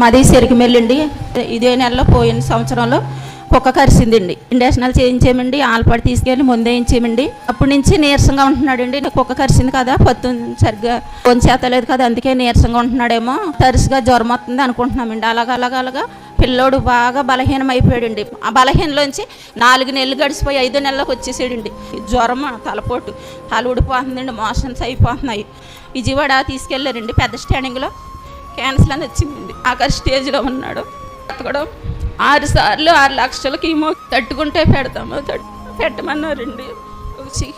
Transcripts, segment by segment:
మాది సెరికిమెల్లండి. ఇదే నెలలో పోయిన సంవత్సరంలో కుక్క కరిసిందండి. ఇండక్షనల్ చేయించామండి, ఆల్పాడు తీసుకెళ్ళి ముందేయించామండి. అప్పటి నుంచి నీరసంగా ఉంటున్నాడండి. కుక్క కరిసింది కదా, పొత్తు సరిగ్గా చేతలేదు కదా, అందుకే నీరసంగా ఉంటున్నాడేమో, తరచుగా జ్వరం వస్తుంది అనుకుంటున్నామండి. అలాగా పిల్లోడు బాగా బలహీనం అయిపోయాడండి. ఆ బలహీనలోంచి 4 నెలలు గడిచిపోయి 5వ నెలలోకి వచ్చేసాడండి. జ్వరం, తలపోటు, తల ఊడిపోతుందండి, మోషన్స్ అయిపోతున్నాయి. విజయవాడ తీసుకెళ్ళారండి. పెద్ద స్టాండింగ్లో క్యాన్సర్ అని వచ్చిందండి. ఆఖరి స్టేజ్లో ఉన్నాడు. బతకడం 6 సార్లు 6 లక్షల కీమో తట్టుకుంటే పెట్టమన్నారండి.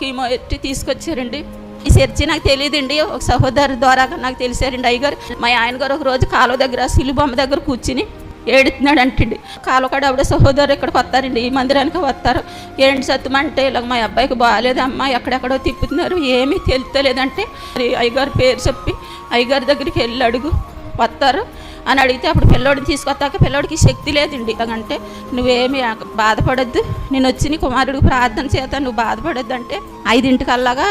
కీమో ఎట్టి తీసుకొచ్చారండి. ఈ చర్చి నాకు తెలియదండి, ఒక సహోదరు ద్వారా నాకు తెలిసారండి. అయ్యగారు, మా ఆయన గారు ఒక రోజు కాలువ దగ్గర సిలుబొమ్మ దగ్గర కూర్చుని ఏడుతున్నాడు అంటండి. కాలువ కాడ ఆవిడ సహోదరు ఇక్కడికి వస్తారండి, ఈ మందిరానికి వస్తారు. ఏంటి సత్తుమంటే ఇలా మా అబ్బాయికి బాగాలేదమ్మా, ఎక్కడెక్కడో తిప్పుతున్నారు, ఏమీ తెలుస్తలేదంటే మరి అయ్యగారు పేరు చెప్పి అయ్యగారి దగ్గరికి వెళ్ళి అడుగు వస్తారు అని అడిగితే అప్పుడు పిల్లోడిని తీసుకొస్తాక పిల్లోడికి శక్తి లేదండి. అంటే నువ్వేమి బాధపడొద్దు, నేను వచ్చి నీ కుమారుడికి ప్రార్థన చేత నువ్వు బాధపడొద్దు అంటే 5ంటికల్లాగా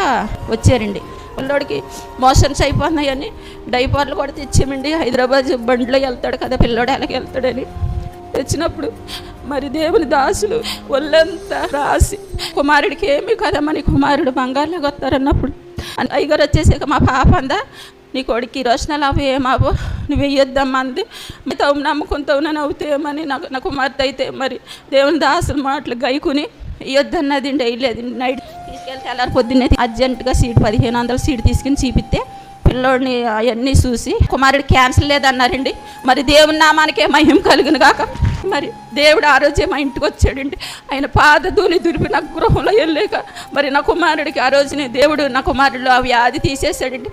వచ్చారండి. పిల్లోడికి మోషన్స్ అయిపోతున్నాయని డైపర్లు కూడా తెచ్చామండి. హైదరాబాద్ బండిలో వెళ్తాడు కదా పిల్లోడు, ఎలాగ వెళ్తాడని తెచ్చినప్పుడు మరి దేవుని దాసులు ఒళ్ళంతా రాసి కుమారుడికి ఏమి కదమ్మని కుమారుడు బంగారులాగా వస్తారన్నప్పుడు అయ్యగారు వచ్చేసాక మా పాప అందా, నీ కొడుకు ఈ రోజున అవి ఏమావో నువ్వు వేయొద్దమ్మా అంది. తవు నమ్ముకుంటావు నన్ను అవుతాయేమని నా కుమార్తె అయితే మరి దేవుని దాసులు మాటలు గైకుని వేయొద్దన్నది వేయలేదు. నైట్ తీసుకెళ్తే తెల్లారి పొద్దున్నే అర్జెంటుగా సీట్ 1500 సీట్ తీసుకుని చూపిస్తే పిల్లోడిని అవన్నీ చూసి కుమారుడు క్యాన్సర్ లేదన్నారండి. మరి దేవుని నామానికే మహిమ కలుగును గాక. మరి దేవుడు ఆ రోజే మా ఇంటికి వచ్చాడండి. ఆయన పాద ధూళి దులిపి నా గృహంలో వెళ్ళలేక మరి నా కుమారుడికి ఆ రోజుని దేవుడు నా కుమారుడు ఆ వ్యాధి తీసేసాడండి.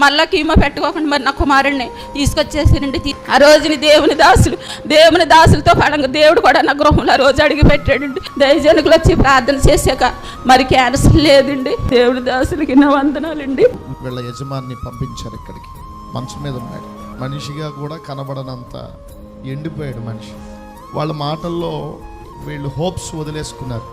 మళ్ళా కీమో పెట్టుకోకుండా మరి నా కుమారుడిని తీసుకొచ్చేసాడండి. ఆ రోజుని దేవుని దాసులతో పడంగా దేవుడు కూడా నా గృహంలో ఆ రోజు అడిగి పెట్టాడండి. దైవజనుకులు వచ్చి ప్రార్థన చేశాక మరి క్యాన్సర్ లేదండి. దేవుని దాసులకి నా వందనాలండి. వీళ్ళ యజమాని పంపించారు ఇక్కడికి. మంచం మీద ఉన్నాడు, మనిషిగా కూడా కనబడనంత ఎండిపోయాడు మనిషి. వాళ్ళ మాటల్లో వీళ్ళు హోప్స్ వదిలేసుకున్నారు.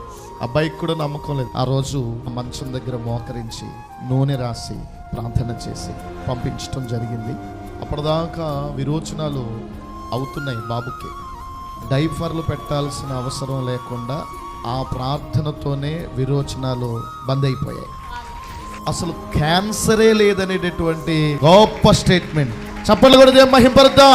అబ్బాయికి కూడా నమ్మకం లేదు. ఆ రోజు మంచం దగ్గర మోకరించి నూనె రాసి ప్రార్థన చేసి పంపించడం జరిగింది. అప్పటిదాకా విరోచనాలు అవుతున్నాయి బాబుకి. డైపర్లు పెట్టాల్సిన అవసరం లేకుండా ఆ ప్రార్థనతోనే విరోచనాలు బంద్ అయిపోయాయి. అసలు క్యాన్సరే లేదనేటటువంటి గొప్ప స్టేట్మెంట్. చప్పట్లు కూడా మహింపరుద్దాం.